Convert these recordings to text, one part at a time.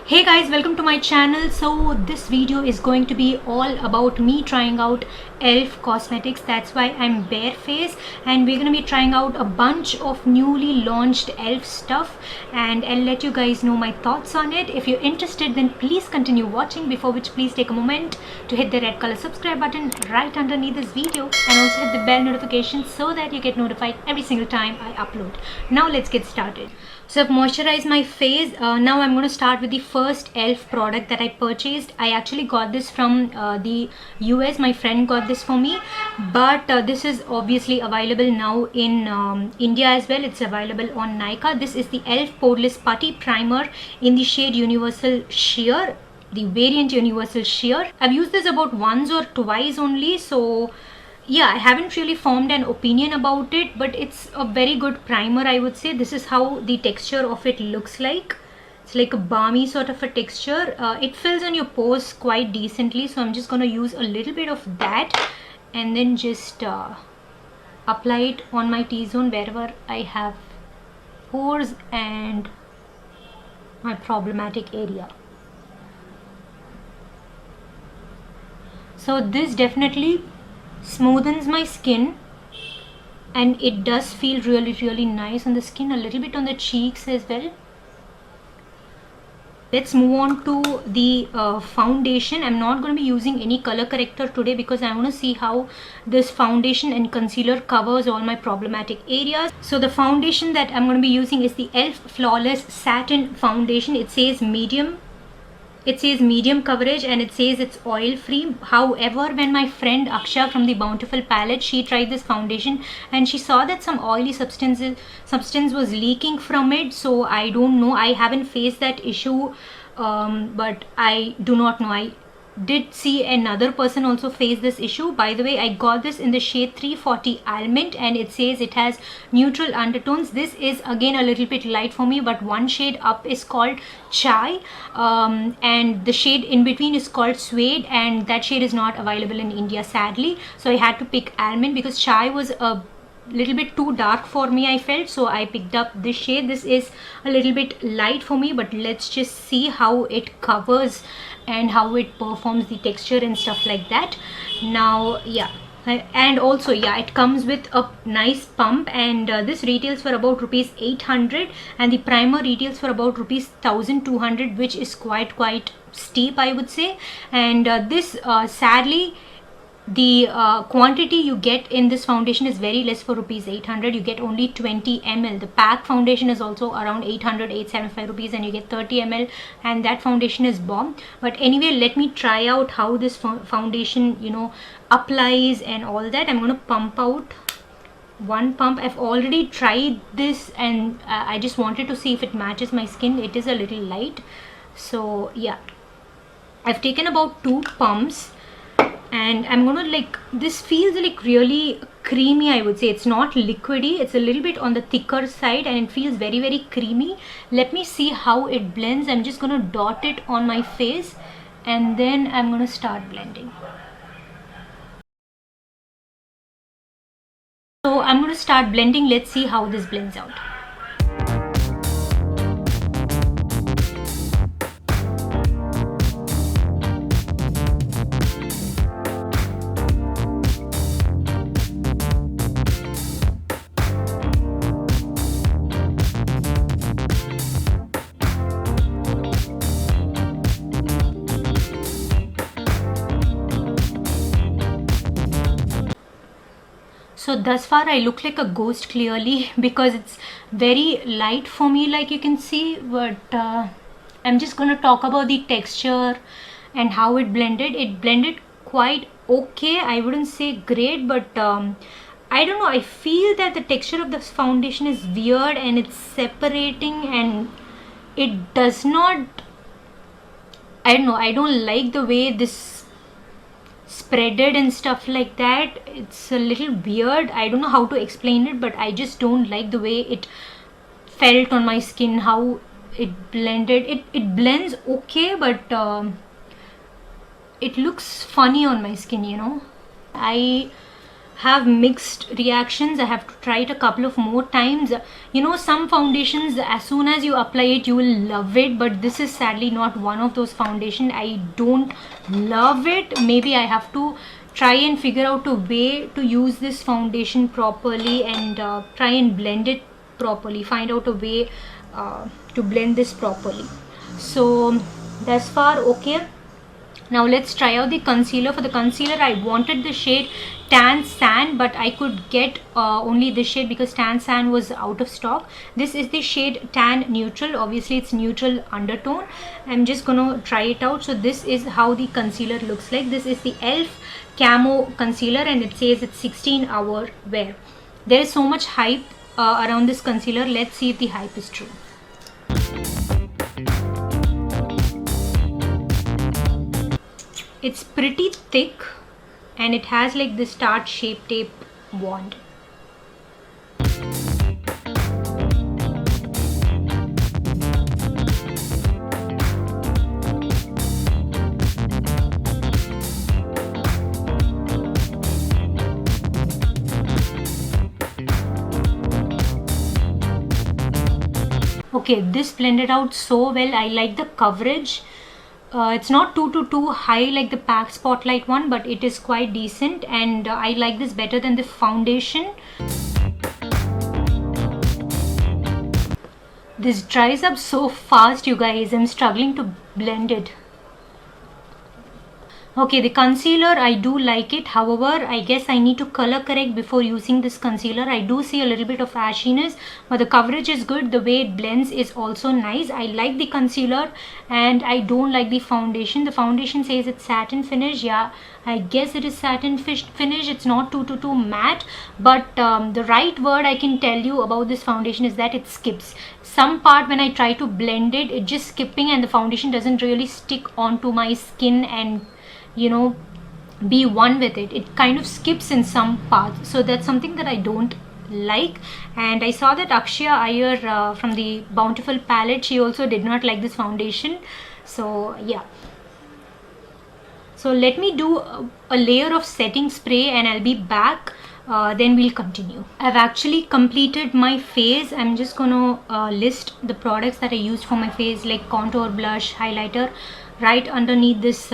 Hey guys, welcome to my channel. So this video is going to be all about me trying out elf cosmetics. That's why I'm barefaced, and we're going to be trying out a bunch of newly launched elf stuff, and I'll let you guys know my thoughts on it. If you're interested, then please continue watching, before which please take a moment to hit the red color subscribe button right underneath this video, and also hit the bell notification so that you get notified every single time I upload. Now let's get started. So I've moisturized my face. Now I'm going to start with the first elf product that I purchased. I actually got this from the US. My friend got this for me, but this is obviously available now in India as well. It's available on Nykaa. This is the elf poreless putty primer in the shade Universal Sheer, the variant Universal Sheer. I've used this about once or twice only, so yeah, I haven't really formed an opinion about it, but it's a very good primer, I would say. This is how the texture of it looks like. It's like a balmy sort of a texture. It fills on your pores quite decently, so I'm just going to use a little bit of that and then just apply it on my T-zone wherever I have pores and my problematic area. So this definitely smoothens my skin, and it does feel really nice on the skin, a little bit on the cheeks as well. Let's move on to the foundation. I'm not going to be using any color corrector today because I want to see how this foundation and concealer covers all my problematic areas. So the foundation that I'm going to be using is the elf Flawless Satin Foundation. It says medium coverage, and it says it's oil free. However, when my friend Aksha from the Bountiful palette, she tried this foundation and she saw that some oily substance was leaking from it. So I don't know, I haven't faced that issue, but I do not know. I did see another person also face this issue. By the way, I got this in the shade 340 Almond, and it says it has neutral undertones. This is again a little bit light for me, but one shade up is called Chai, and the shade in between is called Suede, and that shade is not available in India, sadly. So I had to pick Almond because Chai was a little bit too dark for me, I felt, so I picked up this shade. This is a little bit light for me, but let's just see how it covers and how it performs the texture and stuff like that. Now yeah, and also yeah, it comes with a nice pump, and this retails for about rupees 800, and the primer retails for about rupees 1200, which is quite steep, I would say. And this sadly, the quantity you get in this foundation is very less. For rupees 800 you get only 20 ml. The pack foundation is also around 875 rupees, and you get 30 ml, and that foundation is bomb. But anyway, let me try out how this foundation applies and all that. I'm going to pump out one pump. I've already tried this, and I just wanted to see if it matches my skin. It is a little light, so yeah, I've taken about 2 pumps, and I'm gonna this feels like really creamy, I would say. It's not liquidy, it's a little bit on the thicker side, and it feels very creamy. Let me see how it blends. I'm just gonna dot it on my face, and then I'm gonna start blending. So I'm gonna start blending. Let's see how this blends out. So thus far I look like a ghost clearly because it's very light for me, like you can see. But I'm just going to talk about the texture and how it blended. It blended quite okay. I wouldn't say great, but I don't know, I feel that the texture of this foundation is weird, and it's separating, and it does not, I don't know, I don't like the way this spreaded and stuff like that. It's a little weird. I don't know how to explain it, but I just don't like the way it felt on my skin, how it blended. It blends okay, but it looks funny on my skin, I have mixed reactions. I have to try it a couple of more times. You know, some foundations, as soon as you apply it, you will love it, but this is sadly not one of those foundation. I don't love it. Maybe I have to try and figure out a way to use this foundation properly and try and blend it properly, find out a way to blend this properly. So thus far okay. Now let's try out the concealer. For the concealer, I wanted the shade Tan Sand, but I could get only this shade because Tan Sand was out of stock. This is the shade Tan Neutral. Obviously it's neutral undertone. I'm just gonna try it out. So this is how the concealer looks like. This is the e.l.f. Camo concealer and it says it's 16-hour wear. There is so much hype around this concealer. Let's see if the hype is true. It's pretty thick and it has like this tart shape tape wand. Okay, this blended out so well. I like the coverage. It's not too high like the PAC Spotlight one, but it is quite decent, and I like this better than the foundation. This dries up so fast, you guys. I'm struggling to blend it. Okay, the concealer, I do like it. However, I guess I need to color correct before using this concealer. I do see a little bit of ashiness, but the coverage is good. The way it blends is also nice. I like the concealer and I don't like the foundation. The foundation says it's satin finish. Yeah, I guess it is satin finish. It's not too matte, but the right word I can tell you about this foundation is that it skips. Some part when I try to blend it, it's just skipping and the foundation doesn't really stick onto my skin and, you know, be one with it. It kind of skips in some parts, so that's something that I don't like. And I saw that Akshaya Iyer from the Bountiful palette, she also did not like this foundation. So yeah, so let me do a layer of setting spray and I'll be back. Then we'll continue. I've actually completed my face. I'm just gonna list the products that I used for my face, like contour, blush, highlighter, right underneath this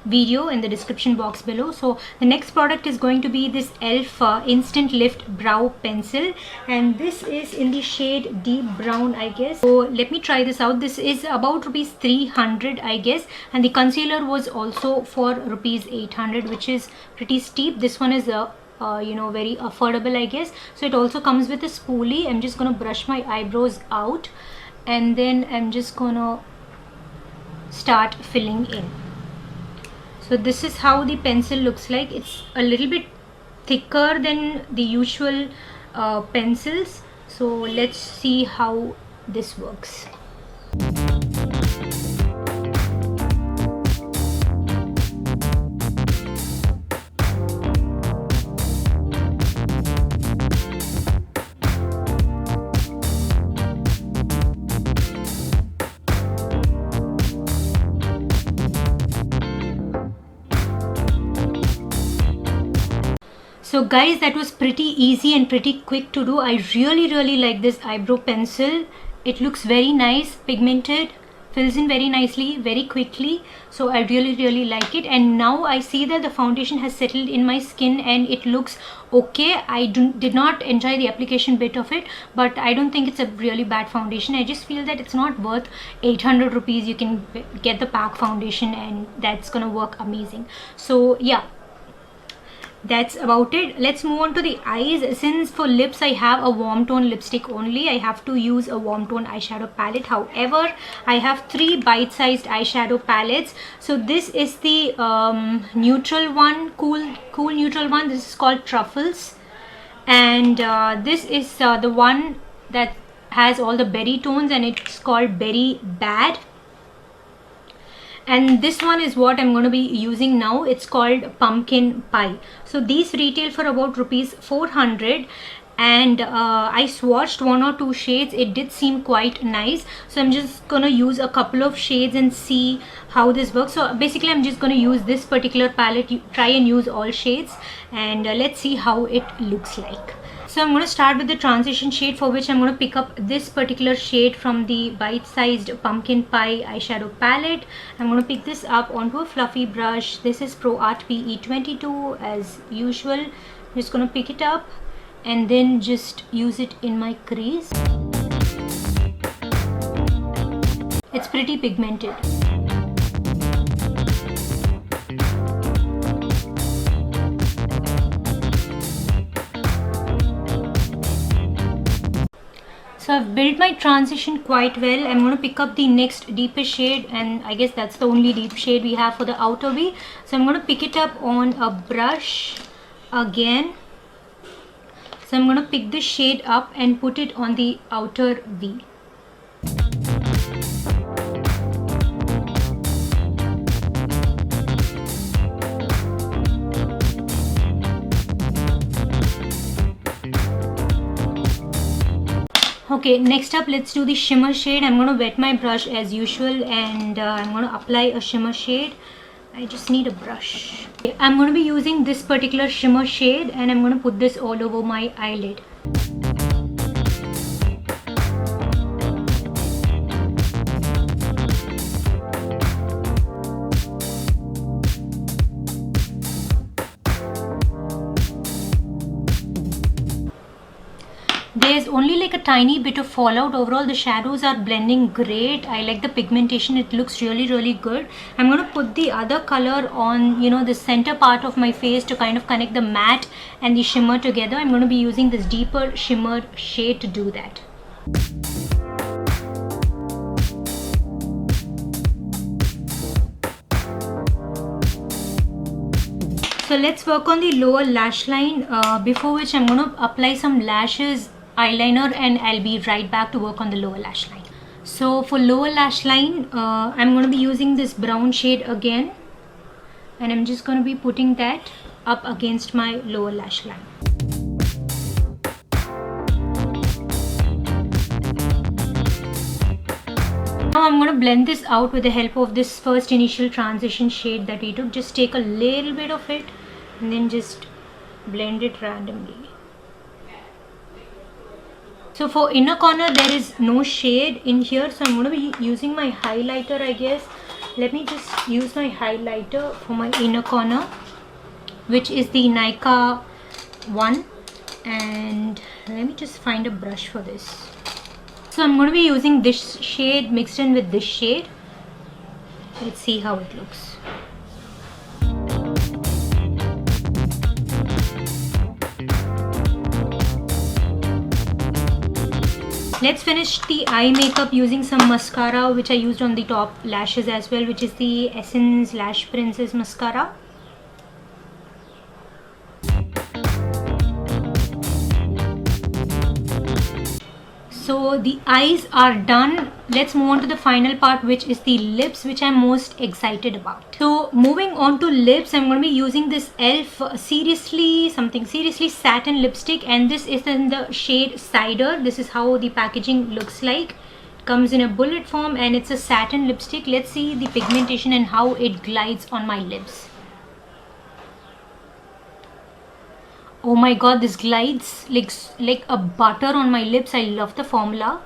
video in the description box below. So the next product is going to be this e.l.f. Instant Lift Brow Pencil, and this is in the shade Deep Brown, I guess. So let me try this out. This is about rupees 300, I guess, and the concealer was also for rupees 800, which is pretty steep. This one is you know, very affordable, I guess. So it also comes with a spoolie. I'm just gonna brush my eyebrows out and then I'm just gonna start filling in. So this is how the pencil looks like. It's a little bit thicker than the usual pencils. So let's see how this works. So guys, that was pretty easy and pretty quick to do. I really like this eyebrow pencil. It looks very nice, pigmented, fills in very nicely, very quickly. So I really like it. And now I see that the foundation has settled in my skin and it looks okay. I did not enjoy the application bit of it, but I don't think it's a really bad foundation. I just feel that it's not worth 800 rupees. You can get the PAC foundation and that's gonna work amazing. So yeah, that's about it. Let's move on to the eyes. Since for lips I have a warm tone lipstick only, I have to use a warm tone eyeshadow palette. However, I have 3 bite-sized eyeshadow palettes. So this is the neutral one, cool neutral one. This is called Truffles, and this is the one that has all the berry tones and it's called Berry Bad. And this one is what I'm going to be using now. It's called Pumpkin Pie. So these retail for about rupees 400, and I swatched 1 or 2 shades. It did seem quite nice, so I'm just gonna use a couple of shades and see how this works. So basically I'm just gonna use this particular palette, try and use all shades, and let's see how it looks like. So I'm going to start with the transition shade, for which I'm going to pick up this particular shade from the bite-sized pumpkin pie eyeshadow palette. I'm going to pick this up onto a fluffy brush. This is Pro Art PE22 as usual. I'm just going to pick it up and then just use it in my crease. It's pretty pigmented. So I've built my transition quite well. I'm going to pick up the next deepest shade, and I guess that's the only deep shade we have for the outer V. So I'm going to pick it up on a brush again. So I'm going to pick this shade up and put it on the outer V. Okay, next up let's do the shimmer shade. I'm going to wet my brush as usual, and I'm going to apply a shimmer shade. I just need a brush. Okay, I'm going to be using this particular shimmer shade, and I'm going to put this all over my eyelid. There's only like a tiny bit of fallout. Overall the shadows are blending great. I like the pigmentation, it looks really good. I'm going to put the other color on, you know, the center part of my face to kind of connect the matte and the shimmer together. I'm going to be using this deeper shimmer shade to do that. So let's work on the lower lash line, before which I'm going to apply some lashes, eyeliner, and I'll be right back to work on the lower lash line. So for lower lash line, I'm going to be using this brown shade again, and I'm just going to be putting that up against my lower lash line. Now I'm going to blend this out with the help of this first initial transition shade that we took. Just take a little bit of it and then just blend it randomly. So for inner corner there is no shade in here, so I'm going to be using my highlighter, I guess. Let me just use my highlighter for my inner corner, which is the Nika one, and let me just find a brush for this. So I'm going to be using this shade mixed in with this shade. Let's see how it looks. Let's finish the eye makeup using some mascara, which I used on the top lashes as well, which is the Essence Lash Princess mascara. So the eyes are done. Let's move on to the final part, which is the lips, which I'm most excited about. So moving on to lips, I'm going to be using this e.l.f. Seriously Satin lipstick, and this is in the shade Cider. This is how the packaging looks like. It comes in a bullet form and it's a satin lipstick. Let's see the pigmentation and how it glides on my lips. Oh my god, this glides like a butter on my lips. I love the formula.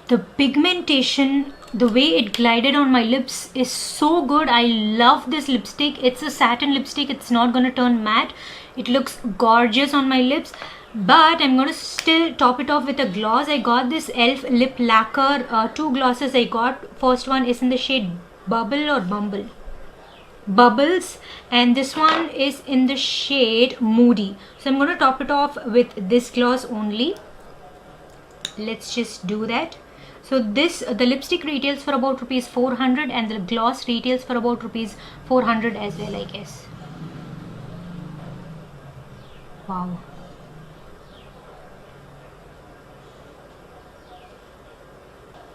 The pigmentation, the way it glided on my lips is so good. I love this lipstick. It's a satin lipstick. It's not going to turn matte. It looks gorgeous on my lips. But I'm going to still top it off with a gloss. I got this e.l.f. lip lacquer. Two glosses I got. First one is in the shade Bubbles, and this one is in the shade Moody. So I'm going to top it off with this gloss only. Let's just do that. So the lipstick retails for about rupees 400 and the gloss retails for about rupees 400 as well, I guess. Wow.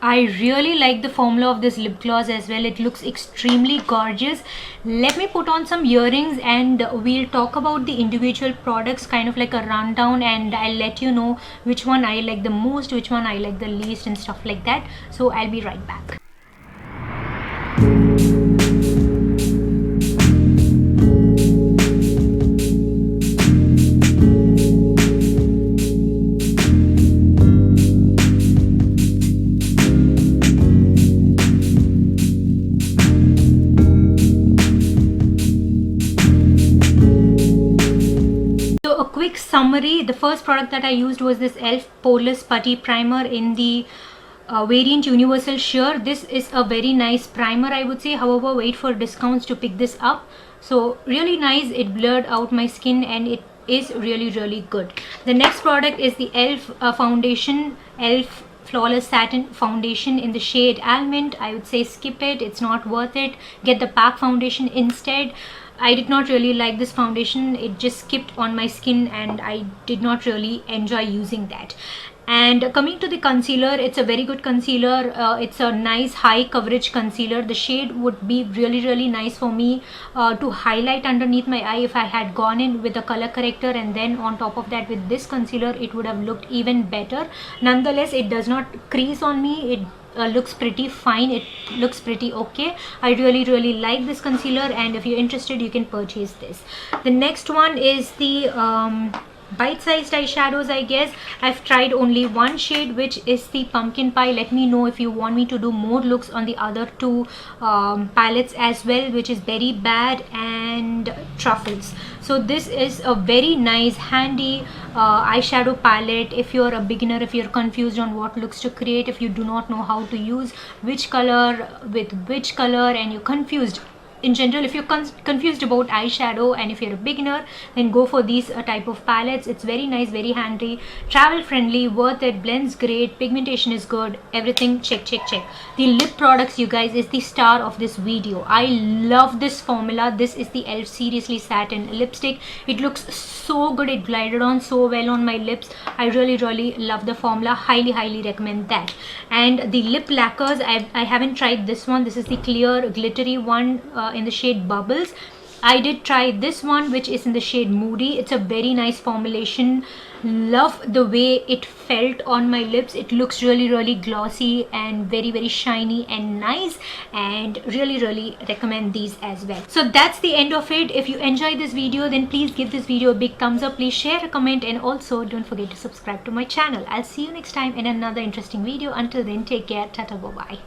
I really like the formula of this lip gloss as well. It looks extremely gorgeous. Let me put on some earrings and we'll talk about the individual products, kind of like a rundown, and I'll let you know which one I like the most, which one I like the least and stuff like that. So I'll be right back. Quick summary: the first product that I used was this e.l.f. Poreless Putty Primer in the variant Universal Sheer. This is a very nice primer, I would say. However, wait for discounts to pick this up. So really nice. It blurred out my skin and it is really good. The next product is the e.l.f. Foundation, e.l.f. Flawless Satin Foundation in the shade Almond. I would say skip it. It's not worth it. Get the pack foundation instead. I did not really like this foundation. It just skipped on my skin and I did not really enjoy using that. And coming to the concealer, it's a very good concealer. It's a nice high coverage concealer. The shade would be really nice for me to highlight underneath my eye. If I had gone in with a color corrector and then on top of that with this concealer, it would have looked even better. Nonetheless, it does not crease on me. It looks pretty fine. It looks pretty okay. I really like this concealer, and if you're interested, you can purchase this. The next one is the bite-sized eyeshadows, I guess. I've tried only one shade, which is the Pumpkin Pie. Let me know if you want me to do more looks on the other two palettes as well, which is Berry Bad and Truffles. So this is a very nice handy eyeshadow palette if you're a beginner, if you're confused on what looks to create, if you do not know how to use which color with which color, and you're confused in general, if you're confused about eyeshadow and if you're a beginner, then go for these type of palettes. It's very nice, very handy, travel friendly, worth it, blends great, pigmentation is good, everything check. The lip products, you guys, is the star of this video. I love this formula. This is the e.l.f. SRSLY Satin lipstick. It looks so good. It glided on so well on my lips. I really love the formula. Highly recommend that. And the lip lacquers, I haven't tried this one. This is the clear glittery one in the shade Bubbles. I did try this one, which is in the shade Moody. It's a very nice formulation. Love the way it felt on my lips. It looks really glossy and very shiny and nice, and really recommend these as well. So that's the end of it. If you enjoyed this video, then please give this video a big thumbs up. Please share, comment, and also don't forget to subscribe to my channel. I'll see you next time in another interesting video. Until then, take care. Tata, bye bye.